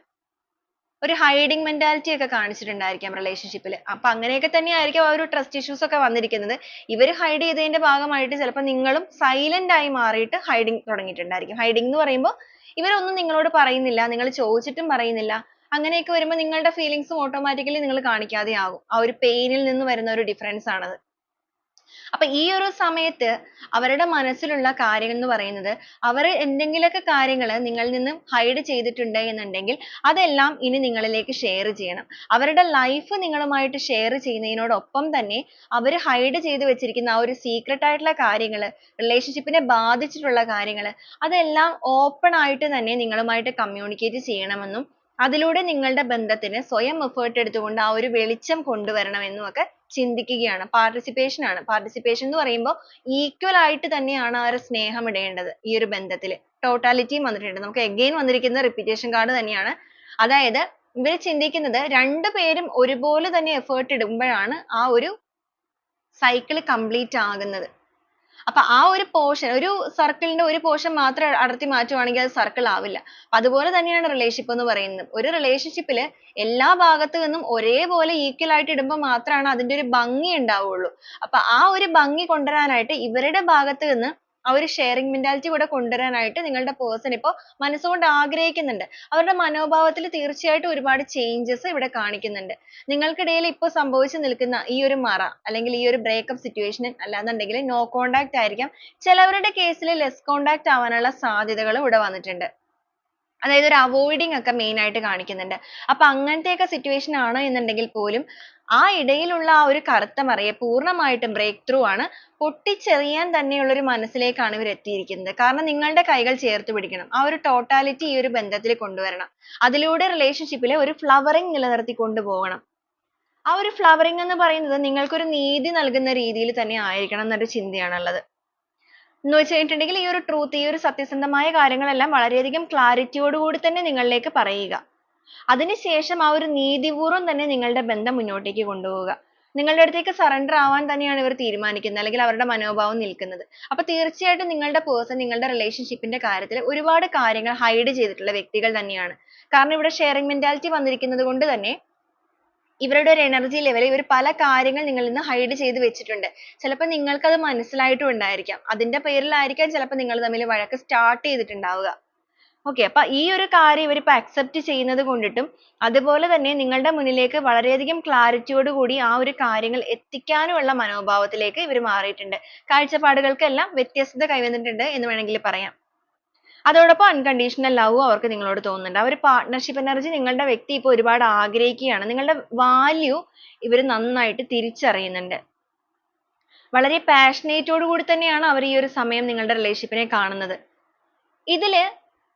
ഒരു ഹൈഡിങ് മെന്റാലിറ്റി ഒക്കെ കാണിച്ചിട്ടുണ്ടായിരിക്കാം റിലേഷൻഷിപ്പിൽ. അപ്പൊ അങ്ങനെയൊക്കെ തന്നെയായിരിക്കും ആ ഒരു ട്രസ്റ്റ് ഇഷ്യൂസ് ഒക്കെ വന്നിരിക്കുന്നത്. ഇവർ ഹൈഡ് ചെയ്തതിന്റെ ഭാഗമായിട്ട് ചിലപ്പോൾ നിങ്ങളും സൈലന്റ് ആയി മാറിയിട്ട് ഹൈഡിങ് തുടങ്ങിയിട്ടുണ്ടായിരിക്കും. ഹൈഡിങ് എന്ന് പറയുമ്പോൾ ഇവരൊന്നും നിങ്ങളോട് പറയുന്നില്ല, നിങ്ങൾ ചോദിച്ചിട്ടും പറയുന്നില്ല. അങ്ങനെയൊക്കെ വരുമ്പോൾ നിങ്ങളുടെ ഫീലിങ്സും ഓട്ടോമാറ്റിക്കലി നിങ്ങൾ കാണിക്കാതെ ആകും. ആ ഒരു പെയിനിൽ നിന്ന് വരുന്ന ഒരു ഡിഫറൻസ് ആണത്. അപ്പൊ ഈ ഒരു സമയത്ത് അവരുടെ മനസ്സിലുള്ള കാര്യങ്ങൾ എന്ന് പറയുന്നത് അവർ എന്തെങ്കിലുമൊക്കെ കാര്യങ്ങൾ നിങ്ങളിൽ നിന്നും ഹൈഡ് ചെയ്തിട്ടുണ്ട് എന്നുണ്ടെങ്കിൽ അതെല്ലാം ഇനി നിങ്ങളിലേക്ക് ഷെയർ ചെയ്യണം. അവരുടെ ലൈഫ് നിങ്ങളുമായിട്ട് ഷെയർ ചെയ്യുന്നതിനോടൊപ്പം തന്നെ അവർ ഹൈഡ് ചെയ്ത് വെച്ചിരിക്കുന്ന ആ ഒരു സീക്രട്ട് ആയിട്ടുള്ള കാര്യങ്ങൾ, റിലേഷൻഷിപ്പിനെ ബാധിച്ചിട്ടുള്ള കാര്യങ്ങൾ, അതെല്ലാം ഓപ്പൺ ആയിട്ട് തന്നെ നിങ്ങളുമായിട്ട് കമ്മ്യൂണിക്കേറ്റ് ചെയ്യണമെന്നും അതിലൂടെ നിങ്ങളുടെ ബന്ധത്തിന് സ്വയം എഫേർട്ട് എടുത്തുകൊണ്ട് ആ ഒരു വെളിച്ചം കൊണ്ടുവരണമെന്നും ഒക്കെ ചിന്തിക്കുകയാണ്. പാർട്ടിസിപ്പേഷൻ ആണ്. പാർട്ടിസിപ്പേഷൻ എന്ന് പറയുമ്പോൾ ഈക്വൽ ആയിട്ട് തന്നെയാണ് ആ ഒരു സ്നേഹം ഇടേണ്ടത് ഈ ഒരു ബന്ധത്തിൽ. ടോട്ടാലിറ്റിയും വന്നിട്ടുണ്ട്. നമുക്ക് again വന്നിരിക്കുന്ന റിപ്പീറ്റേഷൻ കാർഡ് തന്നെയാണ്. അതായത് ഇവർ ചിന്തിക്കുന്നത് രണ്ടുപേരും ഒരുപോലെ തന്നെ എഫേർട്ട് ഇടുമ്പോഴാണ് ആ ഒരു സൈക്കിൾ കംപ്ലീറ്റ് ആകുന്നത്. അപ്പൊ ആ ഒരു പോർഷൻ, ഒരു സർക്കിളിന്റെ ഒരു പോർഷൻ മാത്രം അടർത്തി മാറ്റുവാണെങ്കിൽ അത് സർക്കിൾ ആവില്ല. അതുപോലെ തന്നെയാണ് റിലേഷൻഷിപ്പ് എന്ന് പറയുന്നത്. ഒരു റിലേഷൻഷിപ്പിൽ എല്ലാ ഭാഗത്തു നിന്നും ഒരേപോലെ ഈക്വൽ ആയിട്ട് ഇടുമ്പോൾ മാത്രമാണ് അതിന്റെ ഒരു ഭംഗി ഉണ്ടാവുള്ളൂ. അപ്പൊ ആ ഒരു ഭംഗി കൊണ്ടുവരാനായിട്ട് ഇവരുടെ ഭാഗത്ത് നിന്ന് ആ ഒരു ഷെയറിംഗ് മെന്റാലിറ്റി കൂടെ കൊണ്ടുവരാനായിട്ട് നിങ്ങളുടെ പേഴ്സൺ ഇപ്പോൾ മനസ്സുകൊണ്ട് ആഗ്രഹിക്കുന്നുണ്ട്. അവരുടെ മനോഭാവത്തിൽ തീർച്ചയായിട്ടും ഒരുപാട് ചേഞ്ചസ് ഇവിടെ കാണിക്കുന്നുണ്ട്. നിങ്ങൾക്കിടയിൽ ഇപ്പോൾ സംഭവിച്ചു നിൽക്കുന്ന ഈ ഒരു മറ അല്ലെങ്കിൽ ഈ ഒരു ബ്രേക്കപ്പ് സിറ്റുവേഷൻ അല്ലാന്നുണ്ടെങ്കിൽ നോ കോണ്ടാക്ട് ആയിരിക്കാം. ചിലവരുടെ കേസിൽ ലെസ് കോണ്ടാക്ട് ആവാനുള്ള സാധ്യതകളും ഇവിടെ വന്നിട്ടുണ്ട്. അതായത് ഒരു അവോയ്ഡിങ് ഒക്കെ മെയിൻ ആയിട്ട് കാണിക്കുന്നുണ്ട്. അപ്പൊ അങ്ങനത്തെയൊക്കെ സിറ്റുവേഷൻ ആണ് എന്നുണ്ടെങ്കിൽ പോലും ആ ഇടയിലുള്ള ആ ഒരു കറുത്ത മറയെ പൂർണ്ണമായിട്ടും ബ്രേക്ക് ത്രൂ ആണ്, പൊട്ടിച്ചെറിയാൻ തന്നെയുള്ള ഒരു മനസ്സിലേക്കാണ് ഇവർ എത്തിയിരിക്കുന്നത്. കാരണം നിങ്ങളുടെ കൈകൾ ചേർത്ത് പിടിക്കണം, ആ ഒരു ടോട്ടാലിറ്റി ഈ ഒരു ബന്ധത്തിൽ കൊണ്ടുവരണം. അതിലൂടെ റിലേഷൻഷിപ്പിലെ ഒരു ഫ്ലവറിങ് നിലനിർത്തി കൊണ്ടുപോകണം. ആ ഒരു ഫ്ലവറിങ് എന്ന് പറയുന്നത് നിങ്ങൾക്കൊരു നീതി നൽകുന്ന രീതിയിൽ തന്നെ ആയിരിക്കണം എന്നൊരു ചിന്തയാണുള്ളത്. എന്ന് വെച്ച് കഴിഞ്ഞിട്ടുണ്ടെങ്കിൽ ഈ ഒരു ട്രൂത്ത്, ഈ ഒരു സത്യസന്ധമായ കാര്യങ്ങളെല്ലാം വളരെയധികം ക്ലാരിറ്റിയോട് കൂടി തന്നെ നിങ്ങളിലേക്ക് പറയുക. അതിനുശേഷം ആ ഒരു നീതിപൂർവ്വം തന്നെ നിങ്ങളുടെ ബന്ധം മുന്നോട്ടേക്ക് കൊണ്ടുപോവുക. നിങ്ങളുടെ അടുത്തേക്ക് സറണ്ടർ ആവാൻ തന്നെയാണ് ഇവർ തീരുമാനിക്കുന്നത്, അല്ലെങ്കിൽ അവരുടെ മനോഭാവം നിൽക്കുന്നത്. അപ്പൊ തീർച്ചയായിട്ടും നിങ്ങളുടെ പേഴ്സൺ നിങ്ങളുടെ റിലേഷൻഷിപ്പിന്റെ കാര്യത്തിൽ ഒരുപാട് കാര്യങ്ങൾ ഹൈഡ് ചെയ്തിട്ടുള്ള വ്യക്തികൾ തന്നെയാണ്. കാരണം ഇവിടെ ഷെയറിംഗ് മെന്റാലിറ്റി വന്നിരിക്കുന്നത് കൊണ്ട് തന്നെ ഇവരുടെ ഒരു എനർജി ലെവൽ ഇവർ പല കാര്യങ്ങൾ നിങ്ങളിൽ നിന്ന് ഹൈഡ് ചെയ്ത് വെച്ചിട്ടുണ്ട്. ചിലപ്പോൾ നിങ്ങൾക്ക് അത് മനസ്സിലായിട്ടും ഉണ്ടായിരിക്കാം. അതിന്റെ പേരിലായിരിക്കാം ചിലപ്പോൾ നിങ്ങൾ തമ്മിൽ വഴക്ക് സ്റ്റാർട്ട് ചെയ്തിട്ടുണ്ടാവുക. ഓക്കെ, അപ്പൊ ഈ ഒരു കാര്യം ഇവർ ഇപ്പൊ അക്സെപ്റ്റ് ചെയ്യുന്നത് കൊണ്ടിട്ടും അതുപോലെ തന്നെ നിങ്ങളുടെ മുന്നിലേക്ക് വളരെയധികം ക്ലാരിറ്റിയോട് കൂടി ആ ഒരു കാര്യങ്ങൾ എത്തിക്കാനുമുള്ള മനോഭാവത്തിലേക്ക് ഇവർ മാറിയിട്ടുണ്ട്. കാഴ്ചപ്പാടുകൾക്കെല്ലാം വ്യത്യസ്തത കൈവന്നിട്ടുണ്ട് എന്ന് വേണമെങ്കിൽ പറയാം. അതോടൊപ്പം അൺകണ്ടീഷണൽ ലവും അവർക്ക് നിങ്ങളോട് തോന്നുന്നുണ്ട്. ആ ഒരു പാർട്ട്ണർഷിപ്പ് എനർജി നിങ്ങളുടെ വ്യക്തി ഇപ്പോൾ ഒരുപാട് ആഗ്രഹിക്കുകയാണ്. നിങ്ങളുടെ വാല്യൂ ഇവർ നന്നായിട്ട് തിരിച്ചറിയുന്നുണ്ട്. വളരെ പാഷനേറ്റോട് കൂടി തന്നെയാണ് അവർ ഈ ഒരു സമയം നിങ്ങളുടെ റിലേഷൻഷിപ്പിനെ കാണുന്നത്. ഇതില്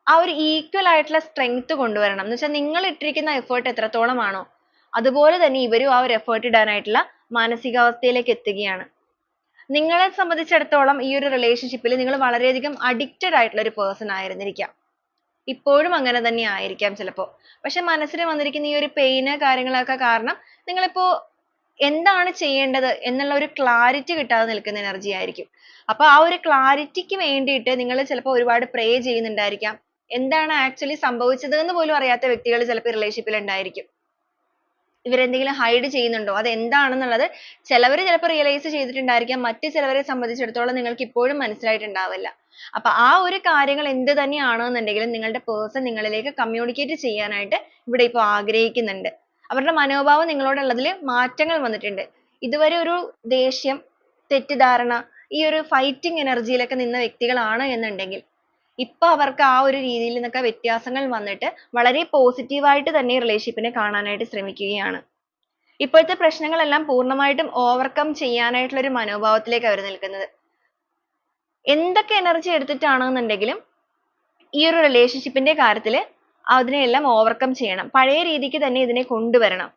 ആ ഒരു ഈക്വൽ ആയിട്ടുള്ള സ്ട്രെങ്ത് കൊണ്ടുവരണം. എന്ന് വെച്ചാൽ നിങ്ങൾ ഇട്ടിരിക്കുന്ന എഫേർട്ട് എത്രത്തോളമാണോ അതുപോലെ തന്നെ ഇവരും ആ ഒരു എഫേർട്ട് ഇടാനായിട്ടുള്ള മാനസികാവസ്ഥയിലേക്ക് എത്തുകയാണ്. നിങ്ങളെ സംബന്ധിച്ചിടത്തോളം ഈ ഒരു റിലേഷൻഷിപ്പിൽ നിങ്ങൾ വളരെയധികം അഡിക്റ്റഡ് ആയിട്ടുള്ള ഒരു പേഴ്സൺ ആയിരുന്നിരിക്കാം. ഇപ്പോഴും അങ്ങനെ തന്നെ ആയിരിക്കാം ചിലപ്പോൾ. പക്ഷെ മനസ്സിൽ വന്നിരിക്കുന്ന ഈ ഒരു പെയിന് കാര്യങ്ങളൊക്കെ കാരണം നിങ്ങളിപ്പോ എന്താണ് ചെയ്യേണ്ടത് എന്നുള്ള ഒരു ക്ലാരിറ്റി കിട്ടാതെ നിൽക്കുന്ന എനർജി ആയിരിക്കും. അപ്പൊ ആ ഒരു ക്ലാരിറ്റിക്ക് വേണ്ടിയിട്ട് നിങ്ങൾ ചിലപ്പോൾ ഒരുപാട് പ്രേ ചെയ്യുന്നുണ്ടായിരിക്കാം. എന്താണ് ആക്ച്വലി സംഭവിച്ചത് എന്ന് പോലും അറിയാത്ത വ്യക്തികൾ ചിലപ്പോൾ റിലേഷൻഷിപ്പിൽ ഉണ്ടായിരിക്കും. ഇവരെന്തെങ്കിലും ഹൈഡ് ചെയ്യുന്നുണ്ടോ, അത് എന്താണെന്നുള്ളത് ചിലവർ ചിലപ്പോൾ റിയലൈസ് ചെയ്തിട്ടുണ്ടായിരിക്കാം. മറ്റു ചിലവരെ സംബന്ധിച്ചിടത്തോളം നിങ്ങൾക്ക് ഇപ്പോഴും മനസ്സിലായിട്ടുണ്ടാവില്ല. അപ്പൊ ആ ഒരു കാര്യങ്ങൾ എന്ത് തന്നെയാണെന്നുണ്ടെങ്കിലും നിങ്ങളുടെ പേഴ്സൺ നിങ്ങളിലേക്ക് കമ്മ്യൂണിക്കേറ്റ് ചെയ്യാനായിട്ട് ഇവിടെ ഇപ്പോൾ ആഗ്രഹിക്കുന്നുണ്ട്. അവരുടെ മനോഭാവം നിങ്ങളോടുള്ളതിൽ മാറ്റങ്ങൾ വന്നിട്ടുണ്ട്. ഇതുവരെ ഒരു ദേഷ്യം, തെറ്റിദ്ധാരണ, ഈ ഒരു ഫൈറ്റിംഗ് എനർജിയിലൊക്കെ നിന്ന വ്യക്തികളാണ് എന്നുണ്ടെങ്കിൽ ഇപ്പൊ അവർക്ക് ആ ഒരു രീതിയിൽ നിന്നൊക്കെ വ്യത്യാസങ്ങൾ വന്നിട്ട് വളരെ പോസിറ്റീവ് ആയിട്ട് തന്നെ റിലേഷൻഷിപ്പിനെ കാണാനായിട്ട് ശ്രമിക്കുകയാണ്. ഇപ്പോഴത്തെ പ്രശ്നങ്ങളെല്ലാം പൂർണ്ണമായിട്ടും ഓവർകം ചെയ്യാനായിട്ടുള്ള ഒരു മനോഭാവത്തിലേക്ക് അവർ നിൽക്കുന്നത്. എന്തൊക്കെ എനർജി എടുത്തിട്ടാണെന്നുണ്ടെങ്കിലും ഈ ഒരു റിലേഷൻഷിപ്പിന്റെ കാര്യത്തിൽ അതിനെല്ലാം ഓവർകം ചെയ്യണം. പഴയ രീതിക്ക് തന്നെ ഇതിനെ കൊണ്ടുവരണം.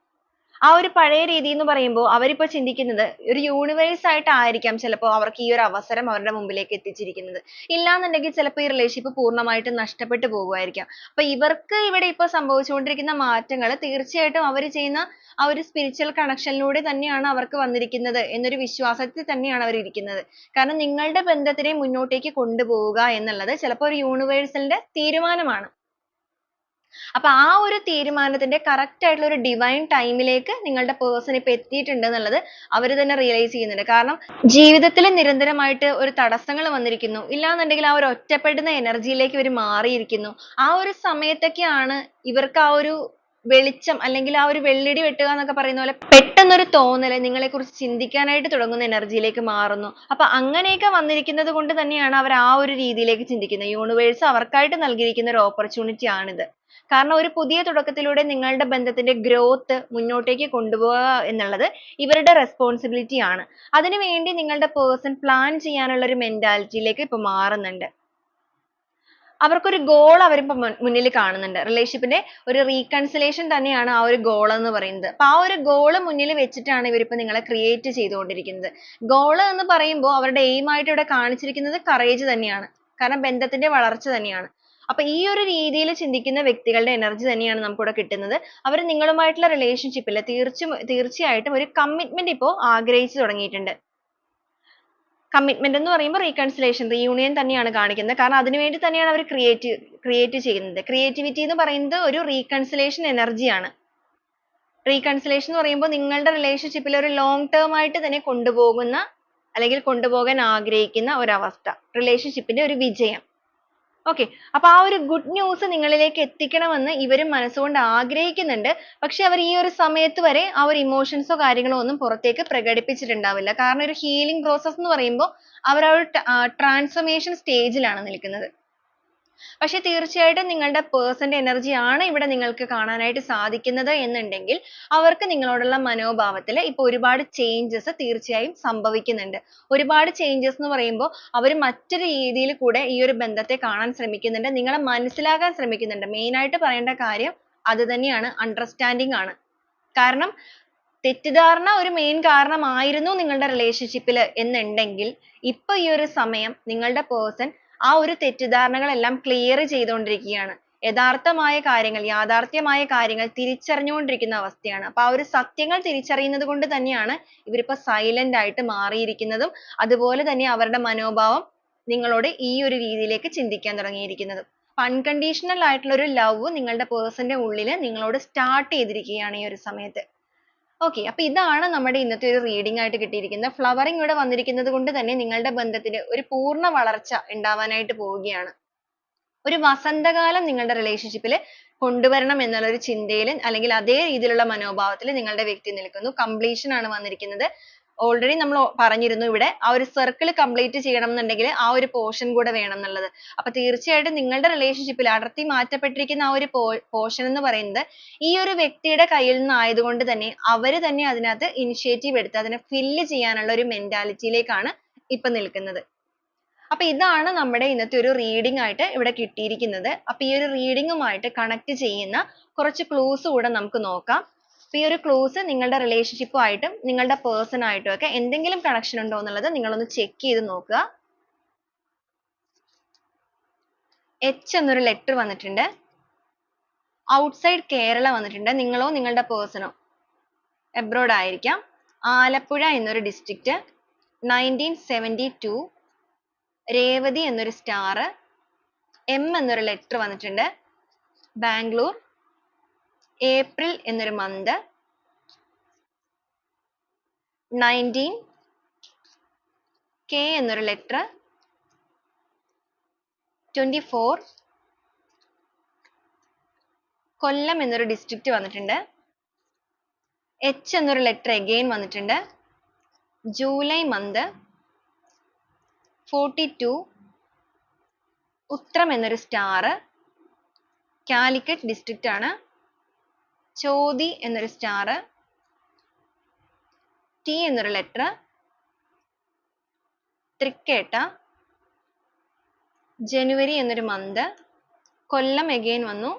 ആ ഒരു പഴയ രീതി എന്ന് പറയുമ്പോൾ അവരിപ്പോ ചിന്തിക്കുന്നത് ഒരു യൂണിവേഴ്സ് ആയിട്ടായിരിക്കാം ചിലപ്പോൾ അവർക്ക് ഈ ഒരു അവസരം അവരുടെ മുമ്പിലേക്ക് എത്തിച്ചിരിക്കുന്നത്. ഇല്ലാന്നുണ്ടെങ്കിൽ ചിലപ്പോൾ ഈ റിലേഷൻഷിപ്പ് പൂർണ്ണമായിട്ടും നഷ്ടപ്പെട്ടു പോകുമായിരിക്കാം. അപ്പൊ ഇവർക്ക് ഇവിടെ ഇപ്പൊ സംഭവിച്ചുകൊണ്ടിരിക്കുന്ന മാറ്റങ്ങൾ തീർച്ചയായിട്ടും അവർ ചെയ്യുന്ന ആ ഒരു സ്പിരിച്വൽ കണക്ഷനിലൂടെ തന്നെയാണ് അവർക്ക് വന്നിരിക്കുന്നത് എന്നൊരു വിശ്വാസത്തിൽ തന്നെയാണ് അവർ ഇരിക്കുന്നത്. കാരണം നിങ്ങളുടെ ബന്ധത്തിനെ മുന്നോട്ടേക്ക് കൊണ്ടുപോവുക എന്നുള്ളത് ചിലപ്പോൾ ഒരു യൂണിവേഴ്സലിന്റെ തീരുമാനമാണ്. അപ്പൊ ആ ഒരു തീരുമാനത്തിന്റെ correct ആയിട്ടുള്ള ഒരു divine ടൈമിലേക്ക് നിങ്ങളുടെ പേഴ്സൺ ഇപ്പൊ എത്തിയിട്ടുണ്ട് എന്നുള്ളത് അവർ തന്നെ റിയലൈസ് ചെയ്യുന്നുണ്ട്. കാരണം ജീവിതത്തിൽ നിരന്തരമായിട്ട് ഒരു തടസ്സങ്ങൾ വന്നിരിക്കുന്നു, ഇല്ലാന്നുണ്ടെങ്കിൽ ആ ഒരു ഒറ്റപ്പെടുന്ന എനർജിയിലേക്ക് ഇവർ മാറിയിരിക്കുന്നു. ആ ഒരു സമയത്തൊക്കെയാണ് ഇവർക്ക് ആ ഒരു വെളിച്ചം അല്ലെങ്കിൽ ആ ഒരു വെള്ളിടി വെട്ടുക എന്നൊക്കെ പറയുന്ന പോലെ പെട്ടെന്നൊരു തോന്നൽ നിങ്ങളെക്കുറിച്ച് ചിന്തിക്കാനായിട്ട് തുടങ്ങുന്ന എനർജിയിലേക്ക് മാറുന്നു. അപ്പൊ അങ്ങനെയൊക്കെ വന്നിരിക്കുന്നത് കൊണ്ട് തന്നെയാണ് അവർ ആ ഒരു രീതിയിലേക്ക് ചിന്തിക്കുന്നത്. യൂണിവേഴ്സ് അവർക്കായിട്ട് നൽകിയിരിക്കുന്ന ഒരു ഓപ്പർച്യൂണിറ്റി ആണിത്. കാരണം ഒരു പുതിയ തുടക്കത്തിലൂടെ നിങ്ങളുടെ ബന്ധത്തിന്റെ ഗ്രോത്ത് മുന്നോട്ടേക്ക് കൊണ്ടുപോവുക എന്നുള്ളത് ഇവരുടെ റെസ്പോൺസിബിലിറ്റി ആണ്. അതിനുവേണ്ടി നിങ്ങളുടെ പേഴ്സൺ പ്ലാൻ ചെയ്യാനുള്ള ഒരു മെന്റാലിറ്റിയിലേക്ക് ഇപ്പൊ മാറുന്നുണ്ട്. അവർക്കൊരു ഗോൾ അവരിപ്പോ മുന്നിൽ കാണുന്നുണ്ട്. റിലേഷൻഷിപ്പിന്റെ ഒരു റീകൺസിലേഷൻ തന്നെയാണ് ആ ഒരു ഗോൾ എന്ന് പറയുന്നത്. അപ്പൊ ആ ഒരു ഗോൾ മുന്നിൽ വെച്ചിട്ടാണ് ഇവരിപ്പോ നിങ്ങളെ ക്രിയേറ്റ് ചെയ്തുകൊണ്ടിരിക്കുന്നത്. ഗോൾ എന്ന് പറയുമ്പോൾ അവരുടെ എയിം ആയിട്ട് ഇവിടെ കാണിച്ചിരിക്കുന്നത് കറേജ് തന്നെയാണ്. കാരണം ബന്ധത്തിന്റെ വളർച്ച തന്നെയാണ്. അപ്പൊ ഈ ഒരു രീതിയിൽ ചിന്തിക്കുന്ന വ്യക്തികളുടെ എനർജി തന്നെയാണ് നമുക്കിവിടെ കിട്ടുന്നത്. അവർ നിങ്ങളുമായിട്ടുള്ള റിലേഷൻഷിപ്പിൽ തീർച്ചയായിട്ടും ഒരു കമ്മിറ്റ്മെന്റ് ഇപ്പോൾ ആഗ്രഹിച്ചു തുടങ്ങിയിട്ടുണ്ട്. കമ്മിറ്റ്മെന്റ് എന്ന് പറയുമ്പോൾ റീകൺസിലേഷൻ, റീയൂണിയൻ തന്നെയാണ് കാണിക്കുന്നത്. കാരണം അതിനുവേണ്ടി തന്നെയാണ് അവർ ക്രിയേറ്റ് ചെയ്യുന്നത്. ക്രിയേറ്റിവിറ്റി എന്ന് പറയുന്നത് ഒരു റീകൺസിലേഷൻ എനർജിയാണ്. റീകൺസിലേഷൻ എന്ന് പറയുമ്പോൾ നിങ്ങളുടെ റിലേഷൻഷിപ്പിൽ ഒരു ലോങ് ടേം ആയിട്ട് തന്നെ കൊണ്ടുപോകുന്ന അല്ലെങ്കിൽ കൊണ്ടുപോകാൻ ആഗ്രഹിക്കുന്ന ഒരവസ്ഥ, റിലേഷൻഷിപ്പിന്റെ ഒരു വിജയം. ഓക്കെ, അപ്പൊ ആ ഒരു ഗുഡ് ന്യൂസ് നിങ്ങളിലേക്ക് എത്തിക്കണമെന്ന് ഇവരും മനസ്സുകൊണ്ട് ആഗ്രഹിക്കുന്നുണ്ട്. പക്ഷെ അവർ ഈ ഒരു സമയത്ത് വരെ ആ ഒരു ഇമോഷൻസോ കാര്യങ്ങളോ ഒന്നും പുറത്തേക്ക് പ്രകടിപ്പിച്ചിട്ടുണ്ടാവില്ല. കാരണം ഒരു ഹീലിംഗ് പ്രോസസ് എന്ന് പറയുമ്പോൾ അവർ ആ ഒരു ട്രാൻസ്ഫോർമേഷൻ സ്റ്റേജിലാണ് നിൽക്കുന്നത്. പക്ഷെ തീർച്ചയായിട്ടും നിങ്ങളുടെ പേഴ്സന്റെ എനർജി ആണ് ഇവിടെ നിങ്ങൾക്ക് കാണാനായിട്ട് സാധിക്കുന്നത് എന്നുണ്ടെങ്കിൽ അവർക്ക് നിങ്ങളോടുള്ള മനോഭാവത്തിൽ ഇപ്പോൾ ഒരുപാട് ചേഞ്ചസ് തീർച്ചയായും സംഭവിക്കുന്നുണ്ട്. ഒരുപാട് ചേഞ്ചസ് എന്ന് പറയുമ്പോൾ അവർ മറ്റൊരു രീതിയിൽ കൂടെ ഈ ഒരു ബന്ധത്തെ കാണാൻ ശ്രമിക്കുന്നുണ്ട്. നിങ്ങളെ മനസ്സിലാക്കാൻ ശ്രമിക്കുന്നുണ്ട്. മെയിൻ ആയിട്ട് പറയേണ്ട കാര്യം അത് തന്നെയാണ്, അണ്ടർസ്റ്റാൻഡിങ് ആണ്. കാരണം തെറ്റിദ്ധാരണ ഒരു മെയിൻ കാരണമായിരുന്നു നിങ്ങളുടെ റിലേഷൻഷിപ്പിൽ എന്നുണ്ടെങ്കിൽ ഇപ്പൊ ഈ ഒരു സമയം നിങ്ങളുടെ പേഴ്സൺ ആ ഒരു തെറ്റിദ്ധാരണകളെല്ലാം ക്ലിയർ ചെയ്തുകൊണ്ടിരിക്കുകയാണ്. യഥാർത്ഥമായ കാര്യങ്ങൾ, യാഥാർത്ഥ്യമായ കാര്യങ്ങൾ തിരിച്ചറിഞ്ഞുകൊണ്ടിരിക്കുന്ന അവസ്ഥയാണ്. അപ്പൊ ആ ഒരു സത്യങ്ങൾ തിരിച്ചറിയുന്നത് കൊണ്ട് തന്നെയാണ് ഇവരിപ്പോ സൈലന്റ് ആയിട്ട് മാറിയിരിക്കുന്നതും അതുപോലെ തന്നെ അവരുടെ മനോഭാവം നിങ്ങളോട് ഈ ഒരു രീതിയിലേക്ക് ചിന്തിക്കാൻ തുടങ്ങിയിരിക്കുന്നതും. അൺകണ്ടീഷണൽ ആയിട്ടുള്ള ഒരു ലവ് നിങ്ങളുടെ പേഴ്സന്റെ ഉള്ളിൽ നിങ്ങളോട് സ്റ്റാർട്ട് ചെയ്തിരിക്കുകയാണ് ഈ ഒരു സമയത്ത്. ഓക്കെ, അപ്പൊ ഇതാണ് നമ്മുടെ ഇന്നത്തെ ഒരു റീഡിംഗ് ആയിട്ട് കിട്ടിയിരിക്കുന്നത്. ഫ്ലവറിംഗ് ഇവിടെ വന്നിരിക്കുന്നത് കൊണ്ട് തന്നെ നിങ്ങളുടെ ബന്ധത്തിന് ഒരു പൂർണ്ണ വളർച്ച ഉണ്ടാവാനായിട്ട് പോവുകയാണ്. ഒരു വസന്തകാലം നിങ്ങളുടെ റിലേഷൻഷിപ്പിൽ കൊണ്ടുവരണം എന്നുള്ള ഒരു ചിന്തയിൽ അല്ലെങ്കിൽ അതേ രീതിയിലുള്ള മനോഭാവത്തിൽ നിങ്ങളുടെ വ്യക്തി നിൽക്കുന്നു. കംപ്ലീഷൻ ആണ് വന്നിരിക്കുന്നത്. ഓൾറെഡി നമ്മൾ പറഞ്ഞിരുന്നു ഇവിടെ ആ ഒരു സർക്കിൾ കംപ്ലീറ്റ് ചെയ്യണം എന്നുണ്ടെങ്കിൽ ആ ഒരു പോർഷൻ കൂടെ വേണം എന്നുള്ളത്. അപ്പൊ തീർച്ചയായിട്ടും നിങ്ങളുടെ റിലേഷൻഷിപ്പിൽ അടർത്തി മാറ്റപ്പെട്ടിരിക്കുന്ന ആ ഒരു പോർഷൻ എന്ന് പറയുന്നത് ഈ ഒരു വ്യക്തിയുടെ കയ്യിൽ നിന്ന് ആയതുകൊണ്ട് തന്നെ അവര് തന്നെ അതിനകത്ത് ഇനിഷ്യേറ്റീവ് എടുത്ത് അതിനെ ഫില്ല് ചെയ്യാനുള്ള ഒരു മെന്റാലിറ്റിയിലേക്കാണ് ഇപ്പൊ നിൽക്കുന്നത്. അപ്പൊ ഇതാണ് നമ്മുടെ ഇന്നത്തെ ഒരു റീഡിംഗ് ആയിട്ട് ഇവിടെ കിട്ടിയിരിക്കുന്നത്. അപ്പൊ ഈ ഒരു റീഡിംഗുമായിട്ട് കണക്ട് ചെയ്യുന്ന കുറച്ച് ക്ലൂസ് കൂടെ നമുക്ക് നോക്കാം. അപ്പൊ ഈ ഒരു ക്ലൂസ് നിങ്ങളുടെ റിലേഷൻഷിപ്പുമായിട്ടും നിങ്ങളുടെ പേഴ്സൺ ആയിട്ടും ഒക്കെ എന്തെങ്കിലും കണക്ഷൻ ഉണ്ടോ എന്നുള്ളത് നിങ്ങളൊന്ന് ചെക്ക് ചെയ്ത് നോക്കുക. H എന്നൊരു ലെറ്റർ വന്നിട്ടുണ്ട്. ഔട്ട്സൈഡ് കേരള വന്നിട്ടുണ്ട്. നിങ്ങളോ നിങ്ങളുടെ പേഴ്സണോ എബ്രോഡ് ആയിരിക്കാം. ആലപ്പുഴ എന്നൊരു ഡിസ്ട്രിക്റ്റ്. 1972. രേവതി എന്നൊരു സ്റ്റാർ. M എന്നൊരു ലെറ്റർ വന്നിട്ടുണ്ട്. ബാംഗ്ലൂർ. ഏപ്രിൽ എന്നൊരു മന്ത്. 19. K എന്നൊരു ലെറ്റർ. 24. കൊല്ലം എന്നൊരു ഡിസ്ട്രിക്റ്റ് വന്നിട്ടുണ്ട്. H എന്നൊരു ലെറ്റർ അഗെയിൻ വന്നിട്ടുണ്ട്. July month. 42. ഉത്രം എന്നൊരു സ്റ്റാർ. കാലിക്കറ്റ് ഡിസ്ട്രിക്റ്റ് ആണ്. ചോതി എന്നൊരു സ്റ്റാർ. T എന്നൊരു ലെറ്റർ. തൃക്കേട്ട. ജനുവരി എന്നൊരു മന്ത്. കൊല്ലം അഗെയിൻ വന്നു.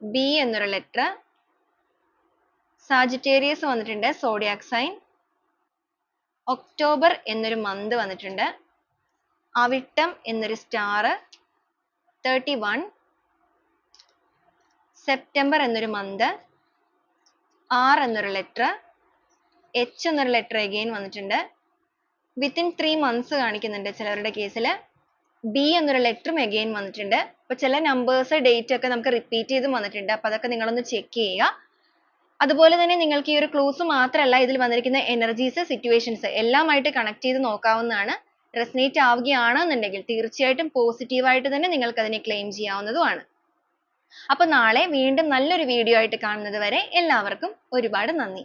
B എന്നൊരു ലെറ്റർ. സാജിറ്റേറിയസ് വന്നിട്ടുണ്ട്. Zodiac sign. ഒക്ടോബർ എന്നൊരു മന്ത് വന്നിട്ടുണ്ട്. അവിട്ടം എന്നൊരു സ്റ്റാർ. 31. സെപ്റ്റംബർ എന്നൊരു മന്ത്. R എന്നൊരു ലെറ്റർ. H എന്നൊരു ലെറ്റർ അഗെയിൻ വന്നിട്ടുണ്ട്. വിത്തിൻ 3 months കാണിക്കുന്നുണ്ട് ചിലവരുടെ കേസിൽ. B എന്നൊരു ലെറ്ററും അഗെയിൻ വന്നിട്ടുണ്ട്. അപ്പൊ ചില നമ്പേഴ്സ് ഡേറ്റ് ഒക്കെ നമുക്ക് റിപ്പീറ്റ് ചെയ്തും വന്നിട്ടുണ്ട്. അപ്പൊ അതൊക്കെ നിങ്ങളൊന്ന് ചെക്ക് ചെയ്യുക. അതുപോലെ തന്നെ നിങ്ങൾക്ക് ഈ ഒരു ക്ലൂസ് മാത്രമല്ല ഇതിൽ വന്നിരിക്കുന്ന എനർജീസ്, സിറ്റുവേഷൻസ് എല്ലാമായിട്ട് കണക്ട് ചെയ്ത് നോക്കാവുന്നതാണ്. റെസനേറ്റ് ആവുകയാണെന്നുണ്ടെങ്കിൽ തീർച്ചയായിട്ടും പോസിറ്റീവായിട്ട് തന്നെ നിങ്ങൾക്ക് അതിനെ ക്ലെയിം ചെയ്യാവുന്നതുമാണ്. അപ്പൊ നാളെ വീണ്ടും നല്ലൊരു വീഡിയോ ആയിട്ട് കാണുന്നത് വരെ എല്ലാവർക്കും ഒരുപാട് നന്ദി.